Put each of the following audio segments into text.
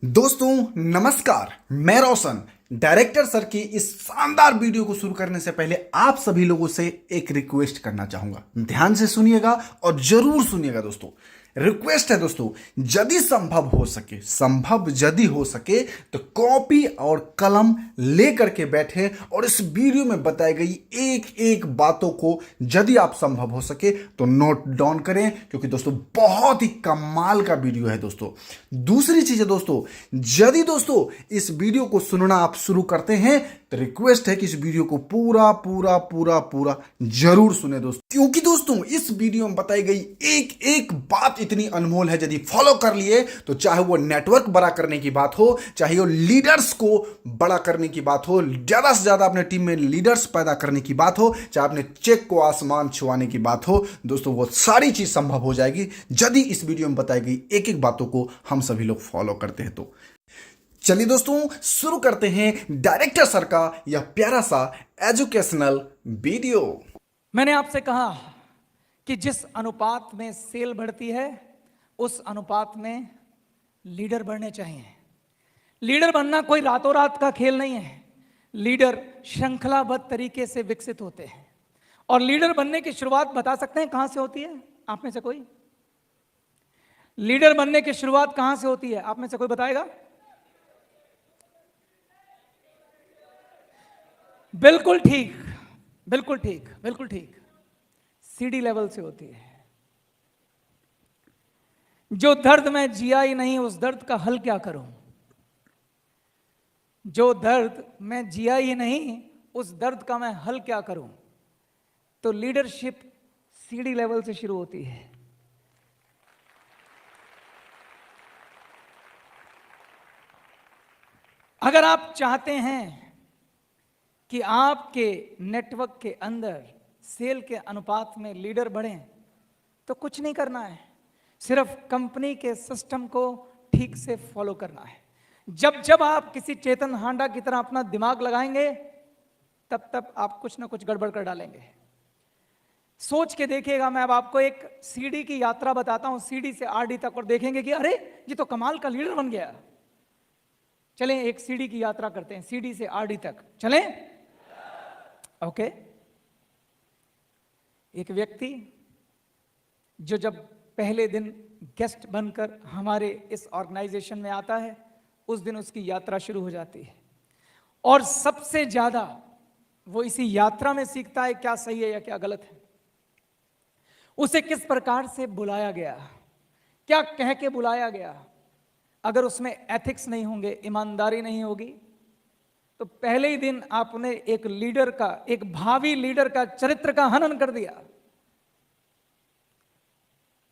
दोस्तों नमस्कार, मैं रोशन। डायरेक्टर सर की इस शानदार वीडियो को शुरू करने से पहले आप सभी लोगों से एक रिक्वेस्ट करना चाहूंगा। ध्यान से सुनिएगा और जरूर सुनिएगा दोस्तों। रिक्वेस्ट है दोस्तों, यदि संभव यदि हो सके तो कॉपी और कलम लेकर के बैठे और इस वीडियो में बताई गई एक एक बातों को यदि आप संभव हो सके तो नोट डाउन करें, क्योंकि दोस्तों बहुत ही कमाल का वीडियो है दोस्तों। दूसरी चीज है दोस्तों, यदि दोस्तों इस वीडियो को सुनना आप शुरू करते हैं तो रिक्वेस्ट है कि इस वीडियो को पूरा पूरा पूरा पूरा जरूर सुने दोस्तों, क्योंकि दोस्तों इस वीडियो में बताई गई एक एक बात इतनी अनमोल है। यदि फॉलो कर लिए तो चाहे वो नेटवर्क बड़ा करने की बात हो, चाहे वो लीडर्स को बड़ा करने की बात हो, ज्यादा से ज्यादा अपने टीम में लीडर्स पैदा करने की बात हो, चाहे अपने चेक को आसमान छुआने की बात हो, दोस्तों वो सारी चीज संभव हो जाएगी यदि इस वीडियो में बताई गई एक एक बातों को हम सभी लोग फॉलो करते हैं। तो चलिए दोस्तों शुरू करते हैं डायरेक्टर सर का यह प्यारा सा एजुकेशनल वीडियो। मैंने आपसे कहा कि जिस अनुपात में सेल बढ़ती है उस अनुपात में लीडर बढ़ने चाहिए। लीडर बनना कोई रातों रात का खेल नहीं है। लीडर श्रृंखलाबद्ध तरीके से विकसित होते हैं और लीडर बनने की शुरुआत बता सकते हैं कहां से होती है? आप में से कोई लीडर बनने की शुरुआत कहां से होती है? आप में से कोई बताएगा? बिल्कुल ठीक, बिल्कुल ठीक, बिल्कुल ठीक। सीडी लेवल से होती है। जो दर्द मैं जिया ही नहीं उस दर्द का हल क्या करूं? जो दर्द मैं जिया ही नहीं उस दर्द का मैं हल क्या करूं? तो लीडरशिप सीडी लेवल से शुरू होती है। अगर आप चाहते हैं कि आपके नेटवर्क के अंदर सेल के अनुपात में लीडर बढ़ें तो कुछ नहीं करना है, सिर्फ कंपनी के सिस्टम को ठीक से फॉलो करना है। जब जब आप किसी चेतन हांडा की तरह अपना दिमाग लगाएंगे तब तब आप कुछ ना कुछ गड़बड़ कर डालेंगे। सोच के देखिएगा, मैं अब आपको एक सीडी की यात्रा बताता हूं, सीडी से आरडी तक, और देखेंगे कि अरे ये तो कमाल का लीडर बन गया। चलें एक सीडी की यात्रा करते हैं, सीडी से आरडी तक चलें। ओके। एक व्यक्ति जो जब पहले दिन गेस्ट बनकर हमारे इस ऑर्गेनाइजेशन में आता है उस दिन उसकी यात्रा शुरू हो जाती है और सबसे ज्यादा वो इसी यात्रा में सीखता है क्या सही है या क्या गलत है। उसे किस प्रकार से बुलाया गया, क्या कह के बुलाया गया। अगर उसमें एथिक्स नहीं होंगे, ईमानदारी नहीं होगी, तो पहले ही दिन आपने एक लीडर का, एक भावी लीडर का चरित्र का हनन कर दिया।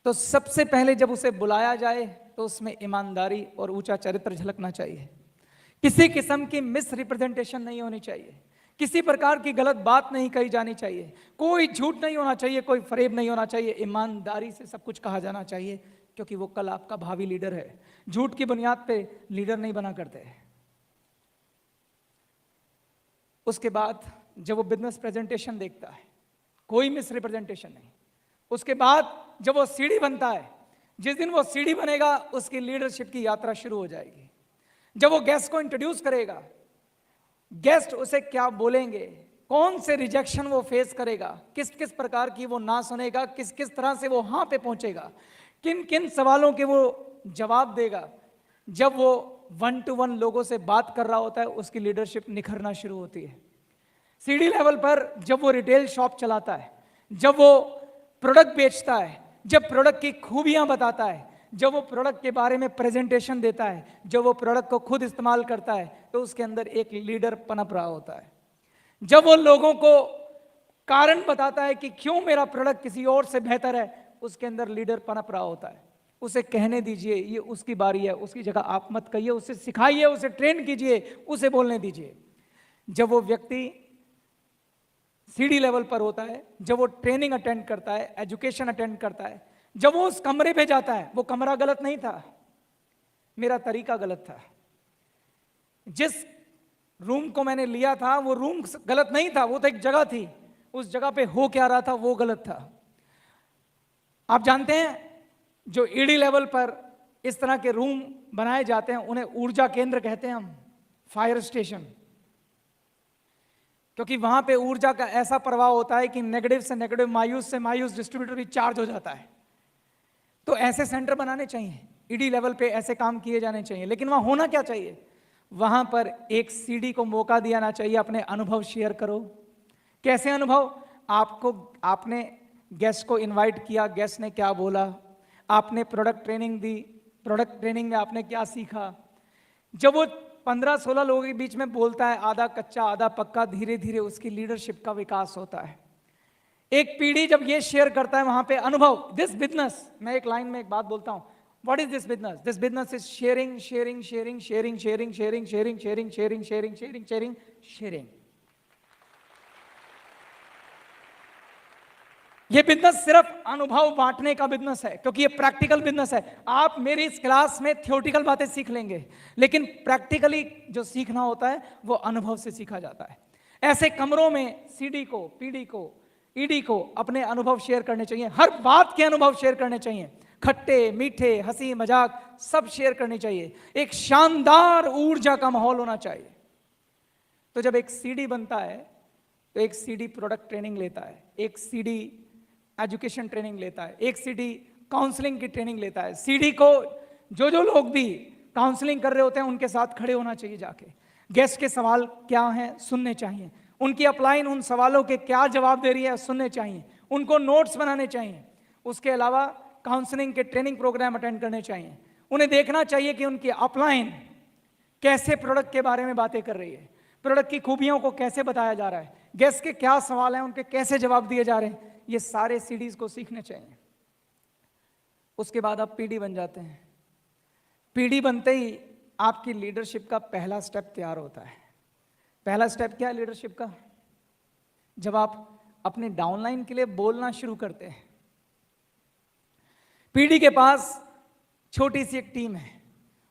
तो सबसे पहले जब उसे बुलाया जाए तो उसमें ईमानदारी और ऊंचा चरित्र झलकना चाहिए। किसी किस्म की मिस रिप्रेजेंटेशन नहीं होनी चाहिए, किसी प्रकार की गलत बात नहीं कही जानी चाहिए, कोई झूठ नहीं होना चाहिए, कोई फरेब नहीं होना चाहिए। ईमानदारी से सब कुछ कहा जाना चाहिए, क्योंकि वो कल आपका भावी लीडर है। झूठ की बुनियाद पे लीडर नहीं बना करते। उसके बाद जब वो बिजनेस प्रेजेंटेशन देखता है, कोई मिस रिप्रेजेंटेशन नहीं। उसके बाद जब वो सीडी बनता है, जिस दिन वो सीडी बनेगा उसकी लीडरशिप की यात्रा शुरू हो जाएगी। जब वो गेस्ट को इंट्रोड्यूस करेगा, गेस्ट उसे क्या बोलेंगे, कौन से रिजेक्शन वो फेस करेगा, किस किस प्रकार की वो ना सुनेगा, किस किस तरह से वो हाँ पे पहुंचेगा, किन किन सवालों के वो जवाब देगा। जब वो 1-to-1 लोगों से बात कर रहा होता है उसकी लीडरशिप निखरना शुरू होती है। सीडी लेवल पर जब वो रिटेल शॉप चलाता है, जब वो प्रोडक्ट बेचता है, जब प्रोडक्ट की खूबियां बताता है, जब वो प्रोडक्ट के बारे में प्रेजेंटेशन देता है, जब वो प्रोडक्ट को खुद इस्तेमाल करता है, तो उसके अंदर एक लीडर पनप रहा होता है। जब वो लोगों को कारण बताता है कि क्यों मेरा प्रोडक्ट किसी और से बेहतर है, उसके अंदर लीडर पनप रहा होता है। उसे कहने दीजिए, ये उसकी बारी है, उसकी जगह आप मत कहिए, उसे सिखाइए, उसे ट्रेन कीजिए, उसे बोलने दीजिए। जब वो व्यक्ति सीडी लेवल पर होता है, जब वो ट्रेनिंग अटेंड करता है, एजुकेशन अटेंड करता है, जब वो उस कमरे पे जाता है, वो कमरा गलत नहीं था, मेरा तरीका गलत था। जिस रूम को मैंने लिया था वो रूम गलत नहीं था, वो तो एक जगह थी, उस जगह पे हो क्या रहा था वो गलत था। आप जानते हैं जो ईडी लेवल पर इस तरह के रूम बनाए जाते हैं, उन्हें ऊर्जा केंद्र कहते हैं हम, फायर स्टेशन, क्योंकि वहां पे ऊर्जा का ऐसा प्रवाह होता है कि नेगेटिव से नेगेटिव, मायूस से मायूस डिस्ट्रीब्यूटर भी चार्ज हो जाता है। तो ऐसे सेंटर बनाने चाहिए, ईडी लेवल पे ऐसे काम किए जाने चाहिए। लेकिन वहां होना क्या चाहिए, वहां पर एक सीडी को मौका दिया चाहिए, अपने अनुभव शेयर करो। कैसे अनुभव? आपने गेस्ट को इनवाइट किया, गेस्ट ने क्या बोला, आपने प्रोडक्ट ट्रेनिंग दी, प्रोडक्ट ट्रेनिंग में आपने क्या सीखा। जब वो 15-16 लोगों के बीच में बोलता है, आधा कच्चा आधा पक्का, धीरे धीरे उसकी लीडरशिप का विकास होता है। एक पीढ़ी जब ये शेयर करता है वहां पे अनुभव, दिस बिजनेस, मैं एक लाइन में एक बात बोलता हूं, what is this business? This business is sharing sharing sharing sharing sharing sharing sharing sharing sharing sharing sharing sharing sharing. ये बिजनेस सिर्फ अनुभव बांटने का बिजनेस है, क्योंकि ये प्रैक्टिकल बिजनेस है। आप मेरी इस क्लास में थियोरिटिकल बातें सीख लेंगे, लेकिन प्रैक्टिकली जो सीखना होता है वो अनुभव से सीखा जाता है। ऐसे कमरों में सीडी को, पीडी को, ईडी को अपने अनुभव शेयर करने चाहिए, हर बात के अनुभव शेयर करने चाहिए, खट्टे मीठे हंसी मजाक सब शेयर करनी चाहिए। एक शानदार ऊर्जा का माहौल होना चाहिए। तो जब एक सीडी बनता है तो एक सीडी प्रोडक्ट ट्रेनिंग लेता है, एक सीडी एजुकेशन ट्रेनिंग लेता है, एक सीडी काउंसलिंग की ट्रेनिंग लेता है। सीडी को जो लोग भी काउंसलिंग कर रहे होते हैं उनके साथ खड़े होना चाहिए, जाके गेस्ट के सवाल क्या हैं सुनने चाहिए, उनकी अपलाइन उन सवालों के क्या जवाब दे रही है सुनने चाहिए, उनको नोट्स बनाने चाहिए। उसके अलावा काउंसलिंग के ट्रेनिंग प्रोग्राम अटेंड करने चाहिए। उन्हें देखना चाहिए कि उनकी अपलाइन कैसे प्रोडक्ट के बारे में बातें कर रही है, प्रोडक्ट की खूबियों को कैसे बताया जा रहा है, गेस्ट के क्या सवाल हैं उनके कैसे जवाब दिए जा रहे हैं। ये सारे सीडीज को सीखने चाहिए। उसके बाद आप पीडी बन जाते हैं। पीडी बनते ही आपकी लीडरशिप का पहला स्टेप तैयार होता है। पहला स्टेप क्या है लीडरशिप का? जब आप अपने डाउनलाइन के लिए बोलना शुरू करते हैं। पीडी के पास छोटी सी एक टीम है,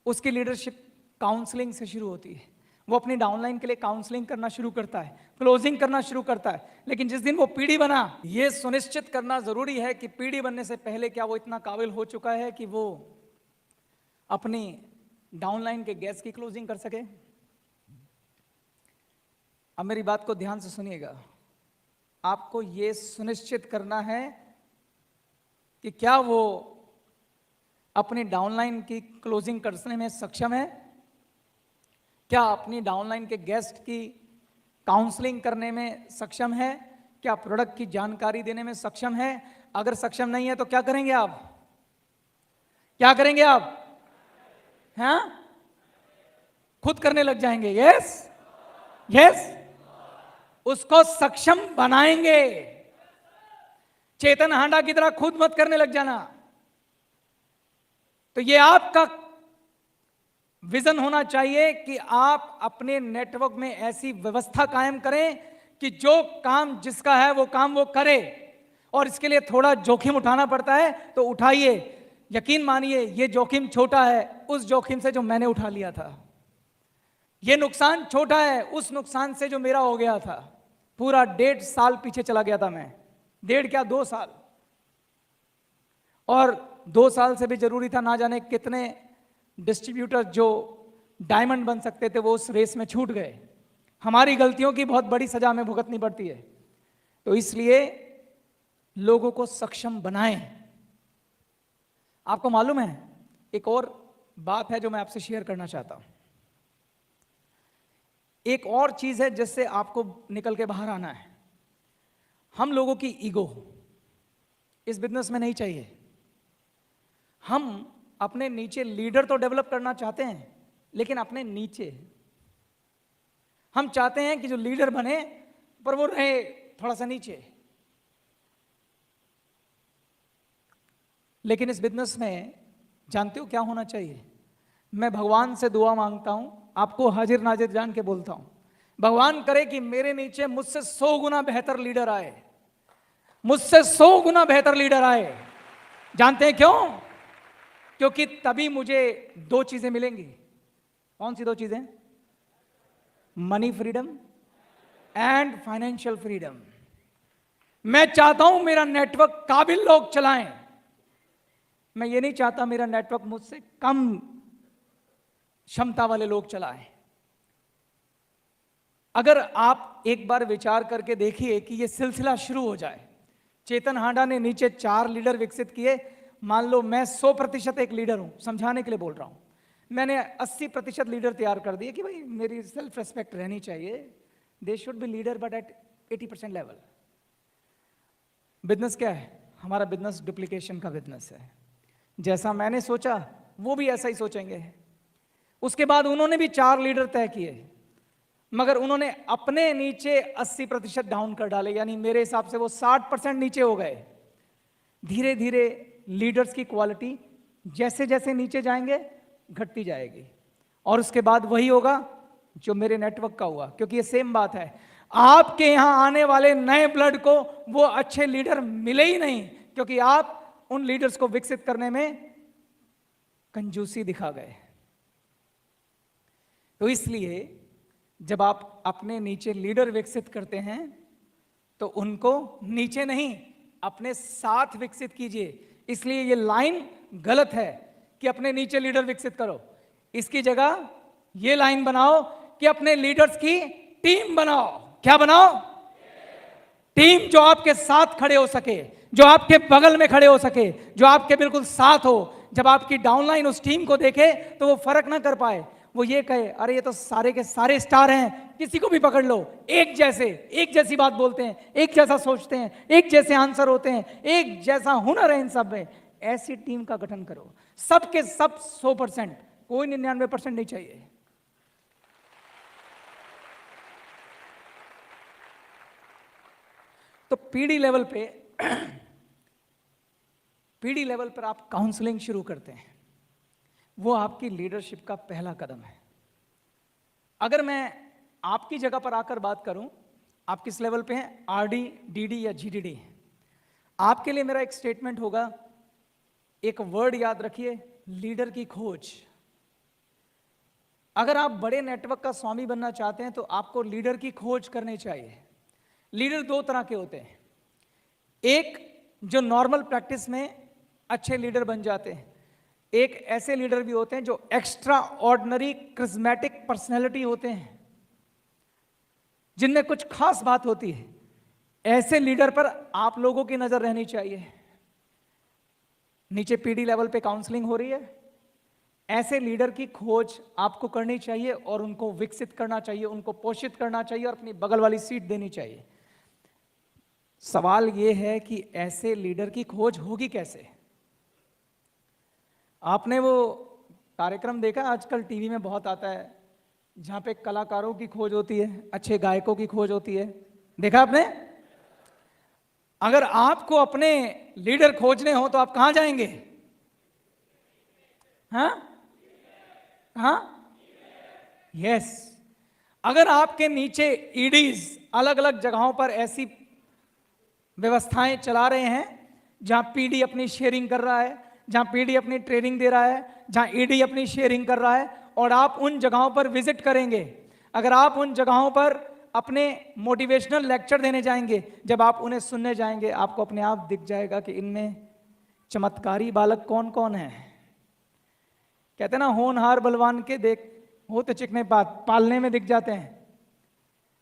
उसकी लीडरशिप काउंसलिंग से शुरू होती है। वो अपनी डाउनलाइन के लिए काउंसलिंग करना शुरू करता है, क्लोजिंग करना शुरू करता है। लेकिन जिस दिन वो पीडी बना, ये सुनिश्चित करना जरूरी है कि पीडी बनने से पहले क्या वो इतना काबिल हो चुका है कि वो अपनी डाउनलाइन के गेस्ट की क्लोजिंग कर सके। अब मेरी बात को ध्यान से सुनिएगा। आपको ये सुनिश्चित करना है कि क्या वो अपनी डाउनलाइन की क्लोजिंग करने में सक्षम है, क्या अपनी डाउनलाइन के गेस्ट की काउंसलिंग करने में सक्षम है, क्या प्रोडक्ट की जानकारी देने में सक्षम है। अगर सक्षम नहीं है तो क्या करेंगे आप? क्या करेंगे आप? हाँ, खुद करने लग जाएंगे। यस यस, उसको सक्षम बनाएंगे। चेतन हांडा की तरह खुद मत करने लग जाना। तो ये आपका विजन होना चाहिए कि आप अपने नेटवर्क में ऐसी व्यवस्था कायम करें कि जो काम जिसका है वो काम वो करे। और इसके लिए थोड़ा जोखिम उठाना पड़ता है तो उठाइए। यकीन मानिए ये जोखिम छोटा है उस जोखिम से जो मैंने उठा लिया था। ये नुकसान छोटा है उस नुकसान से जो मेरा हो गया था। पूरा 1.5 साल पीछे चला गया था मैं, 1.5 क्या 2 साल। और 2 साल से भी जरूरी था, ना जाने कितने डिस्ट्रीब्यूटर जो डायमंड बन सकते थे वो उस रेस में छूट गए। हमारी गलतियों की बहुत बड़ी सजा हमें भुगतनी पड़ती है। तो इसलिए लोगों को सक्षम बनाएं। आपको मालूम है एक और बात है जो मैं आपसे शेयर करना चाहता हूं। एक और चीज है जिससे आपको निकल के बाहर आना है। हम लोगों की ईगो इस बिजनेस में नहीं चाहिए। हम अपने नीचे लीडर तो डेवलप करना चाहते हैं, लेकिन अपने नीचे हम चाहते हैं कि जो लीडर बने पर वो रहे थोड़ा सा नीचे। लेकिन इस बिजनेस में जानते हो क्या होना चाहिए? मैं भगवान से दुआ मांगता हूं, आपको हाजिर नाजिर जान के बोलता हूं, भगवान करे कि मेरे नीचे मुझसे 100 गुना बेहतर लीडर आए, मुझसे 100 गुना बेहतर लीडर आए। जानते हैं क्यों? क्योंकि तभी मुझे 2 चीजें मिलेंगी। कौन सी 2 चीजें? Money freedom and financial freedom. मैं चाहता हूं मेरा नेटवर्क काबिल लोग चलाएं, मैं ये नहीं चाहता मेरा नेटवर्क मुझसे कम क्षमता वाले लोग चलाएं। अगर आप एक बार विचार करके देखिए कि ये सिलसिला शुरू हो जाए, चेतन हांडा ने नीचे 4 लीडर विकसित किए, मान लो मैं 100% एक लीडर हूं, समझाने के लिए बोल रहा हूं, मैंने 80% लीडर तैयार कर दिए कि भाई मेरी सेल्फ रेस्पेक्ट रहनी चाहिए, they should be leader but at 80% level. Business क्या है? हमारा बिजनेस डुप्लीकेशन का बिजनेस है। जैसा मैंने सोचा वो भी ऐसा ही सोचेंगे। उसके बाद उन्होंने भी 4 लीडर तय किए, मगर उन्होंने अपने नीचे 80% डाउन कर डाले, यानी मेरे हिसाब से वो 60% नीचे हो गए। धीरे धीरे लीडर्स की क्वालिटी जैसे जैसे नीचे जाएंगे घटती जाएगी, और उसके बाद वही होगा जो मेरे नेटवर्क का हुआ। क्योंकि ये सेम बात है, आपके यहां आने वाले नए ब्लड को वो अच्छे लीडर मिले ही नहीं, क्योंकि आप उन लीडर्स को विकसित करने में कंजूसी दिखा गए। तो इसलिए जब आप अपने नीचे लीडर विकसित करते हैं तो उनको नीचे नहीं अपने साथ विकसित कीजिए। इसलिए ये लाइन गलत है कि अपने नीचे लीडर विकसित करो। इसकी जगह ये लाइन बनाओ कि अपने लीडर्स की टीम बनाओ। क्या बनाओ? टीम जो आपके साथ खड़े हो सके, जो आपके बगल में खड़े हो सके, जो आपके बिल्कुल साथ हो। जब आपकी डाउनलाइन उस टीम को देखे तो वो फर्क ना कर पाए, वो ये कहे अरे ये तो सारे के सारे स्टार हैं, किसी को भी पकड़ लो, एक जैसी बात बोलते हैं, एक जैसा सोचते हैं, एक जैसे आंसर होते हैं, एक जैसा हुनर है इन सब में। ऐसी टीम का गठन करो, सबके सब 100%, कोई 99% नहीं चाहिए। तो पीडी लेवल पर आप काउंसलिंग शुरू करते हैं, वो आपकी लीडरशिप का पहला कदम है। अगर मैं आपकी जगह पर आकर बात करूं, आप किस लेवल पे हैं, आरडी, डीडी या जीडीडी? आपके लिए मेरा एक स्टेटमेंट होगा, एक वर्ड याद रखिए, लीडर की खोज। अगर आप बड़े नेटवर्क का स्वामी बनना चाहते हैं तो आपको लीडर की खोज करनी चाहिए। लीडर 2 तरह के होते हैं, एक जो नॉर्मल प्रैक्टिस में अच्छे लीडर बन जाते हैं, एक ऐसे लीडर भी होते हैं जो एक्स्ट्रा ऑर्डिनरी क्रिस्मेटिक पर्सनैलिटी होते हैं, जिनमें कुछ खास बात होती है। ऐसे लीडर पर आप लोगों की नजर रहनी चाहिए। नीचे पीडी लेवल पे काउंसलिंग हो रही है, ऐसे लीडर की खोज आपको करनी चाहिए और उनको विकसित करना चाहिए, उनको पोषित करना चाहिए और अपनी बगल वाली सीट देनी चाहिए। सवाल यह है कि ऐसे लीडर की खोज होगी कैसे? आपने वो कार्यक्रम देखा, आजकल टीवी में बहुत आता है, जहां पे कलाकारों की खोज होती है, अच्छे गायकों की खोज होती है, देखा आपने? अगर आपको अपने लीडर खोजने हो तो आप कहां जाएंगे? हाँ हाँ, यस। अगर आपके नीचे ईडीज अलग अलग जगहों पर ऐसी व्यवस्थाएं चला रहे हैं जहां पीडी अपनी शेयरिंग कर रहा है, जहां पीडी अपनी ट्रेनिंग दे रहा है, जहां ईडी अपनी शेयरिंग कर रहा है, और आप उन जगहों पर विजिट करेंगे, अगर आप उन जगहों पर अपने मोटिवेशनल लेक्चर देने जाएंगे, जब आप उन्हें सुनने जाएंगे, आपको अपने आप दिख जाएगा कि इनमें चमत्कारी बालक कौन कौन है। कहते ना, होनहार बलवान के देख होते चिकने पालने में दिख जाते हैं।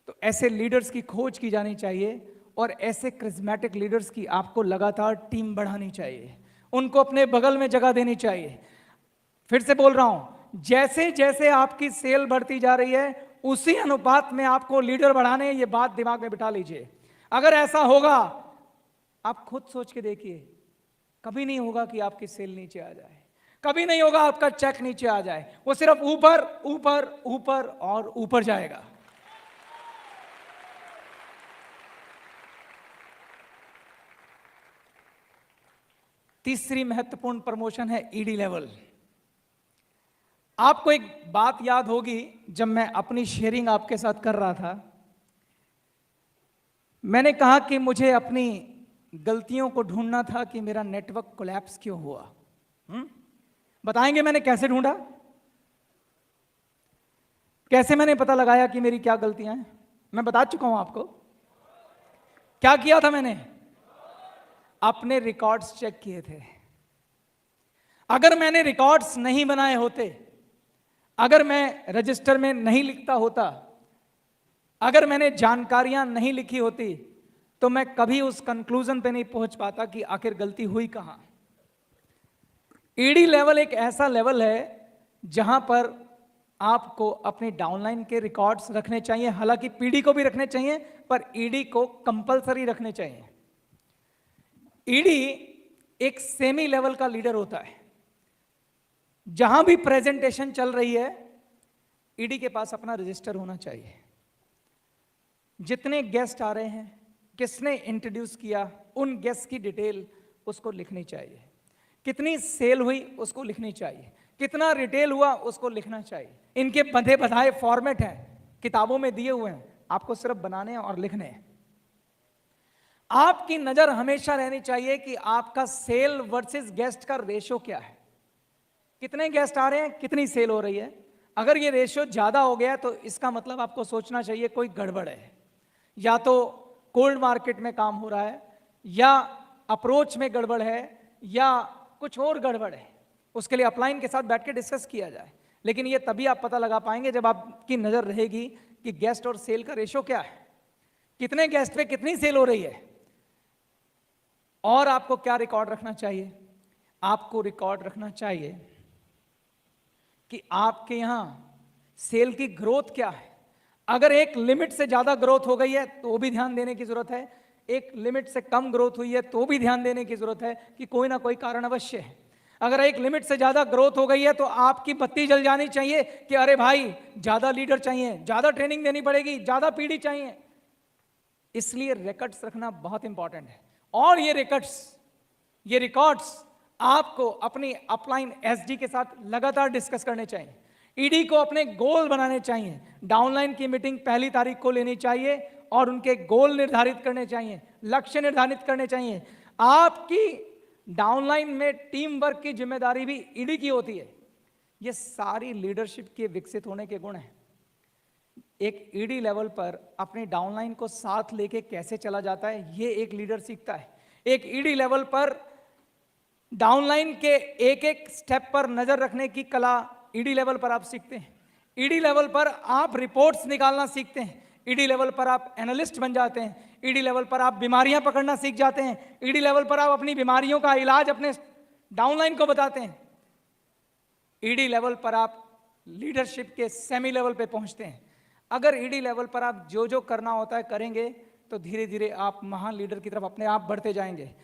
तो ऐसे लीडर्स की खोज की जानी चाहिए और ऐसे क्रिस्मेटिक लीडर्स की आपको लगातार टीम बढ़ानी चाहिए, उनको अपने बगल में जगह देनी चाहिए। फिर से बोल रहा हूं, जैसे जैसे आपकी सेल बढ़ती जा रही है उसी अनुपात में आपको लीडर बढ़ाने, ये बात दिमाग में बिठा लीजिए। अगर ऐसा होगा, आप खुद सोच के देखिए, कभी नहीं होगा कि आपकी सेल नीचे आ जाए, कभी नहीं होगा आपका चेक नीचे आ जाए, वो सिर्फ ऊपर ऊपर ऊपर और ऊपर जाएगा। तीसरी महत्वपूर्ण प्रमोशन है ईडी लेवल। आपको एक बात याद होगी, जब मैं अपनी शेयरिंग आपके साथ कर रहा था, मैंने कहा कि मुझे अपनी गलतियों को ढूंढना था कि मेरा नेटवर्क कोलैप्स क्यों हुआ। बताएंगे मैंने कैसे ढूंढा, कैसे मैंने पता लगाया कि मेरी क्या गलतियां हैं? मैं बता चुका हूं आपको। क्या किया था मैंने? अपने रिकॉर्ड्स चेक किए थे। अगर मैंने रिकॉर्ड्स नहीं बनाए होते, अगर मैं रजिस्टर में नहीं लिखता होता, अगर मैंने जानकारियां नहीं लिखी होती, तो मैं कभी उस कंक्लूजन पे नहीं पहुंच पाता कि आखिर गलती हुई कहां। ईडी लेवल एक ऐसा लेवल है जहां पर आपको अपनी डाउनलाइन के रिकॉर्ड्स रखने चाहिए, हालांकि पीडी को भी रखने चाहिए, पर ईडी को कंपलसरी रखने चाहिए। ईडी एक सेमी लेवल का लीडर होता है। जहां भी प्रेजेंटेशन चल रही है, ईडी के पास अपना रजिस्टर होना चाहिए। जितने गेस्ट आ रहे हैं, किसने इंट्रोड्यूस किया, उन गेस्ट की डिटेल उसको लिखनी चाहिए। कितनी सेल हुई उसको लिखनी चाहिए, कितना रिटेल हुआ उसको लिखना चाहिए। इनके बंधे बधाए फॉर्मेट हैं, किताबों में दिए हुए हैं, आपको सिर्फ बनाने हैं और लिखने हैं। आपकी नजर हमेशा रहनी चाहिए कि आपका सेल वर्सेस गेस्ट का रेशो क्या है। कितने गेस्ट आ रहे हैं, कितनी सेल हो रही है। अगर ये रेशियो ज्यादा हो गया तो इसका मतलब आपको सोचना चाहिए कोई गड़बड़ है। या तो कोल्ड मार्केट में काम हो रहा है, या अप्रोच में गड़बड़ है, या कुछ और गड़बड़ है। उसके लिए अपलाइन के साथ बैठ के डिस्कस किया जाए। लेकिन ये तभी आप पता लगा पाएंगे जब आपकी नजर रहेगी कि गेस्ट और सेल का रेशियो क्या है, कितने गेस्ट पे कितनी सेल हो रही है। और आपको क्या रिकॉर्ड रखना चाहिए? आपको रिकॉर्ड रखना चाहिए कि आपके यहां सेल की ग्रोथ क्या है। अगर एक लिमिट से ज्यादा ग्रोथ हो गई है तो भी ध्यान देने की जरूरत है, एक लिमिट से कम ग्रोथ हुई है तो भी ध्यान देने की जरूरत है कि कोई ना कोई कारण अवश्य है। अगर एक लिमिट से ज्यादा ग्रोथ हो गई है तो आपकी बत्ती जल जानी चाहिए कि अरे भाई ज्यादा लीडर चाहिए, ज्यादा ट्रेनिंग देनी पड़ेगी, ज्यादा पीडी चाहिए। इसलिए रिकॉर्ड्स रखना बहुत इंपॉर्टेंट है। और ये रिकॉर्ड्स आपको अपनी अपलाइन एसडी के साथ लगातार डिस्कस करने चाहिए। ईडी को अपने गोल बनाने चाहिए। डाउनलाइन की मीटिंग पहली तारीख को लेनी चाहिए और उनके गोल निर्धारित करने चाहिए, लक्ष्य निर्धारित करने चाहिए। आपकी डाउनलाइन में टीम वर्क की जिम्मेदारी भी ईडी की होती है। ये सारी लीडरशिप के विकसित होने के गुण हैं। एक ईडी लेवल पर अपनी डाउनलाइन को साथ लेके कैसे चला जाता है, ये एक लीडर सीखता है। एक ईडी लेवल पर डाउनलाइन के एक एक स्टेप पर नजर रखने की कला ईडी लेवल पर आप सीखते हैं। ईडी लेवल पर आप रिपोर्ट्स निकालना सीखते हैं। ईडी लेवल पर आप एनालिस्ट बन जाते हैं। ईडी लेवल पर आप बीमारियां पकड़ना सीख जाते हैं। ईडी लेवल पर आप अपनी बीमारियों का इलाज अपने डाउनलाइन को बताते हैं। ईडी लेवल पर आप लीडरशिप के सेमी लेवल पे पहुंचते हैं। अगर ईडी लेवल पर आप जो जो करना होता है करेंगे तो धीरे धीरे आप महान लीडर की तरफ अपने आप बढ़ते जाएंगे।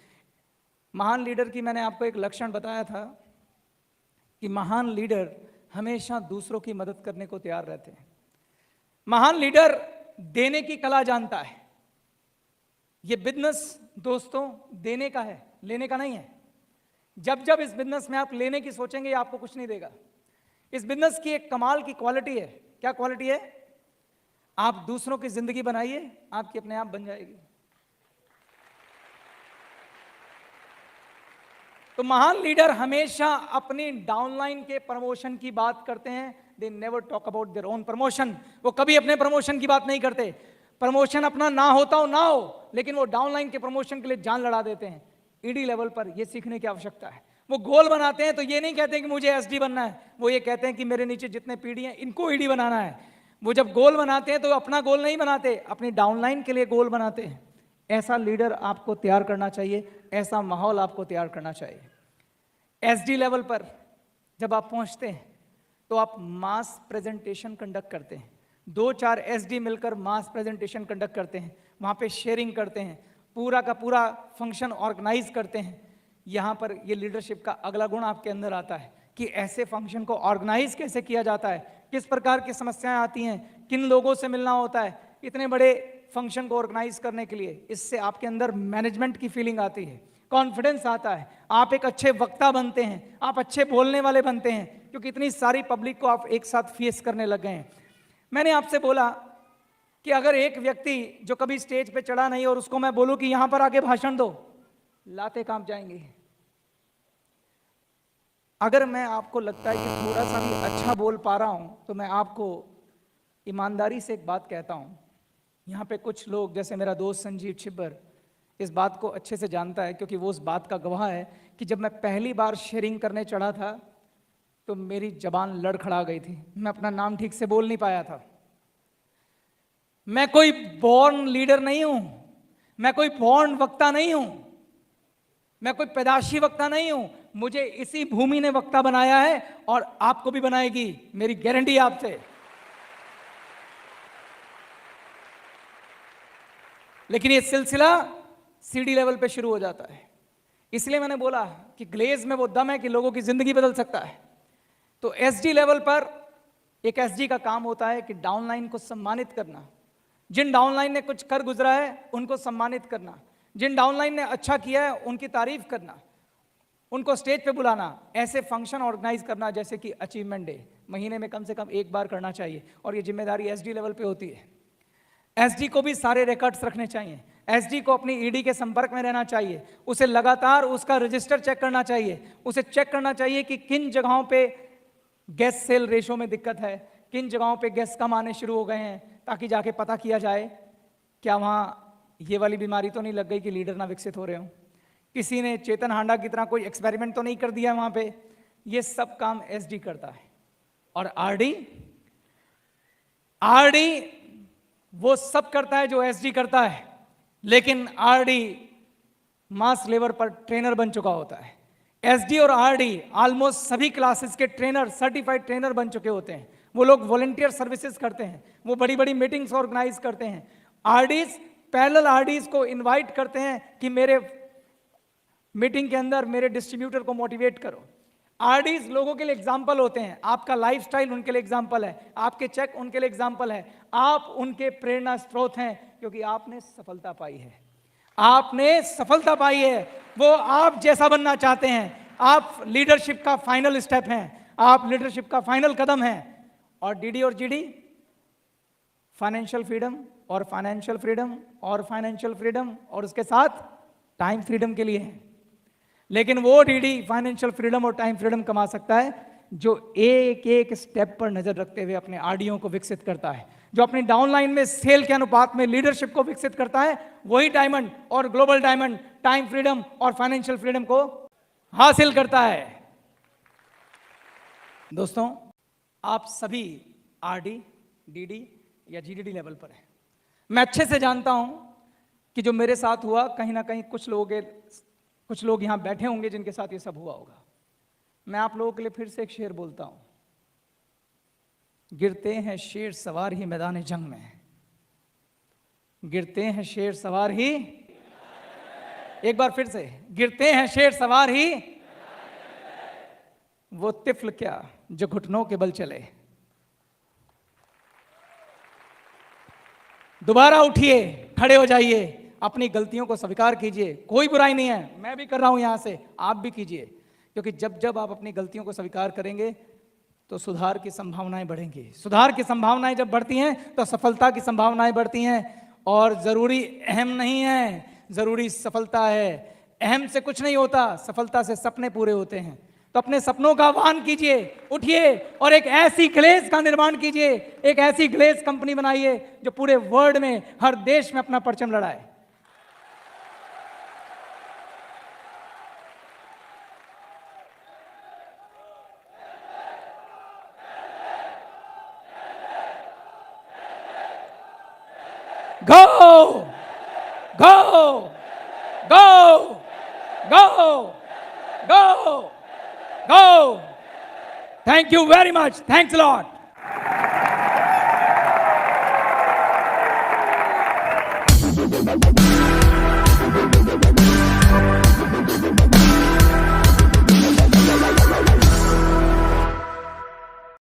महान लीडर की मैंने आपको एक लक्षण बताया था कि महान लीडर हमेशा दूसरों की मदद करने को तैयार रहते हैं। महान लीडर देने की कला जानता है। ये बिजनेस दोस्तों देने का है, लेने का नहीं है। जब जब इस बिजनेस में आप लेने की सोचेंगे ये आपको कुछ नहीं देगा। इस बिजनेस की एक कमाल की क्वालिटी है। क्या क्वालिटी है? आप दूसरों की जिंदगी बनाइए, आपकी अपने आप बन जाएगी। तो महान लीडर हमेशा अपनी डाउनलाइन के प्रमोशन की बात करते हैं। They never talk about their own promotion. वो कभी अपने प्रमोशन की बात नहीं करते। प्रमोशन अपना ना होता हो ना हो, लेकिन वो डाउनलाइन के प्रमोशन के लिए जान लड़ा देते हैं। ईडी लेवल पर ये सीखने की आवश्यकता है। वो गोल बनाते हैं तो ये नहीं कहते कि मुझे एसडी बनना है, वो ये कहते हैं कि मेरे नीचे जितने पीडी हैं इनको ईडी बनाना है। वो जब गोल बनाते हैं तो अपना गोल नहीं बनाते, अपनी डाउनलाइन के लिए गोल बनाते हैं। ऐसा लीडर आपको तैयार करना चाहिए, ऐसा माहौल आपको तैयार करना चाहिए। एसडी लेवल पर जब आप पहुंचते हैं तो आप मास प्रेजेंटेशन कंडक्ट करते हैं। 2-4 एसडी मिलकर मास प्रेजेंटेशन कंडक्ट करते हैं। वहाँ पे शेयरिंग करते हैं, पूरा का पूरा फंक्शन ऑर्गेनाइज करते हैं। यहाँ पर ये लीडरशिप का अगला गुण आपके अंदर आता है कि ऐसे फंक्शन को ऑर्गेनाइज कैसे किया जाता है, किस प्रकार की समस्याएं आती हैं, किन लोगों से मिलना होता है इतने बड़े फंक्शन को ऑर्गेनाइज करने के लिए। इससे आपके अंदर मैनेजमेंट की फीलिंग आती है, कॉन्फिडेंस आता है, आप एक अच्छे वक्ता बनते हैं, आप अच्छे बोलने वाले बनते हैं, क्योंकि इतनी सारी पब्लिक को आप एक साथ फेस करने लग गए हैं। मैंने आपसे बोला कि अगर एक व्यक्ति जो कभी स्टेज पे चढ़ा नहीं और उसको मैं बोलूं कि यहां पर आके भाषण दो, लाते कांप जाएंगे। अगर मैं आपको लगता है कि थोड़ा सा भी अच्छा बोल पा रहा हूं तो मैं आपको ईमानदारी से एक बात कहता हूं। यहाँ पे कुछ लोग जैसे मेरा दोस्त संजीव छिब्बर इस बात को अच्छे से जानता है, क्योंकि वो उस बात का गवाह है कि जब मैं पहली बार शेयरिंग करने चढ़ा था तो मेरी जबान लड़खड़ा गई थी, मैं अपना नाम ठीक से बोल नहीं पाया था। मैं कोई बॉर्न लीडर नहीं हूं, मैं कोई बॉर्न वक्ता नहीं हूं, मैं कोई पैदाशी वक्ता नहीं हूं। मुझे इसी भूमि ने वक्ता बनाया है और आपको भी बनाएगी, मेरी गारंटी आपसे। लेकिन ये सिलसिला सीडी लेवल पे शुरू हो जाता है। इसलिए मैंने बोला कि ग्लेज में वो दम है कि लोगों की जिंदगी बदल सकता है। तो एसडी लेवल पर एक एसडी का काम होता है कि डाउनलाइन को सम्मानित करना, जिन डाउनलाइन ने कुछ कर गुजरा है उनको सम्मानित करना, जिन डाउनलाइन ने अच्छा किया है उनकी तारीफ करना, उनको स्टेज पे बुलाना, ऐसे फंक्शन ऑर्गेनाइज करना जैसे कि अचीवमेंट डे महीने में कम से कम एक बार करना चाहिए। और ये जिम्मेदारी एसडी लेवल पे होती है। एसडी को भी सारे रिकॉर्ड्स रखने चाहिए, एसडी को अपनी ईडी के संपर्क में रहना चाहिए, उसे लगातार उसका रजिस्टर चेक करना चाहिए, उसे चेक करना चाहिए कि किन जगहों पे गैस सेल रेशो में दिक्कत है, किन जगहों पे गैस कम आने शुरू हो गए हैं, ताकि जाके पता किया जाए क्या वहाँ ये वाली बीमारी तो नहीं लग गई कि लीडर ना विकसित हो रहे हो, किसी ने चेतन हांडा की तरह कोई एक्सपेरिमेंट तो नहीं कर दिया वहाँ पे। ये सब काम एसडी करता है। और आरडी वो सब करता है जो एसडी करता है, लेकिन आरडी मास लेवल पर ट्रेनर बन चुका होता है। एसडी और आरडी ऑलमोस्ट सभी क्लासेस के ट्रेनर, सर्टिफाइड ट्रेनर बन चुके होते हैं। वो लोग वॉलंटियर सर्विसेज करते हैं, वो बड़ी बड़ी मीटिंग्स ऑर्गेनाइज करते हैं। आरडीज पैरेलल आरडीज को इनवाइट करते हैं कि मेरे मीटिंग के अंदर मेरे डिस्ट्रीब्यूटर को मोटिवेट करो। आरडीज लोगों के लिए एग्जाम्पल होते हैं, आपका लाइफस्टाइल उनके लिए एग्जाम्पल है, आपके चेक उनके लिए एग्जाम्पल है, आप उनके प्रेरणा स्रोत हैं, क्योंकि आपने सफलता पाई है, आपने सफलता पाई है। वो आप जैसा बनना चाहते हैं, आप लीडरशिप का फाइनल स्टेप हैं, आप लीडरशिप का फाइनल कदम हैं। और डीडी और जीडी फाइनेंशियल फ्रीडम और फाइनेंशियल फ्रीडम और फाइनेंशियल फ्रीडम और उसके साथ टाइम फ्रीडम के लिए है। लेकिन वो डीडी फाइनेंशियल फ्रीडम और टाइम फ्रीडम कमा सकता है जो एक एक स्टेप पर नजर रखते हुए अपने आरडीओ को विकसित करता है, जो अपनी डाउनलाइन में सेल के अनुपात में लीडरशिप को विकसित करता है। वही डायमंड और ग्लोबल डायमंड टाइम फ्रीडम और फाइनेंशियल फ्रीडम को हासिल करता है। दोस्तों, आप सभी आरडी, डीडी या जीडीडी लेवल पर हैं। मैं अच्छे से जानता हूं कि जो मेरे साथ हुआ, कहीं ना कहीं कुछ लोग यहां बैठे होंगे जिनके साथ ये सब हुआ होगा। मैं आप लोगों के लिए फिर से एक शेर बोलता हूं, गिरते हैं शेर सवार ही मैदान जंग में, गिरते हैं शेर सवार ही, एक बार फिर से, गिरते हैं शेर सवार ही, वो तिफल क्या जो घुटनों के बल चले। दोबारा उठिए, खड़े हो जाइए, अपनी गलतियों को स्वीकार कीजिए। कोई बुराई नहीं है, मैं भी कर रहा हूं यहां से, आप भी कीजिए, क्योंकि जब जब आप अपनी गलतियों को स्वीकार करेंगे तो सुधार की संभावनाएं बढ़ेंगी। सुधार की संभावनाएं जब बढ़ती हैं तो सफलता की संभावनाएं बढ़ती हैं। और जरूरी अहम नहीं है, जरूरी सफलता है। अहम से कुछ नहीं होता, सफलता से सपने पूरे होते हैं। तो अपने सपनों का आह्वान कीजिए, उठिए और एक ऐसी ग्लेज का निर्माण कीजिए, एक ऐसी ग्लेज कंपनी बनाइए जो पूरे वर्ल्ड में, हर देश में अपना परचम लड़ाए। Go! Go! Go! Go! Go! Go! Thank you very much. Thanks a lot.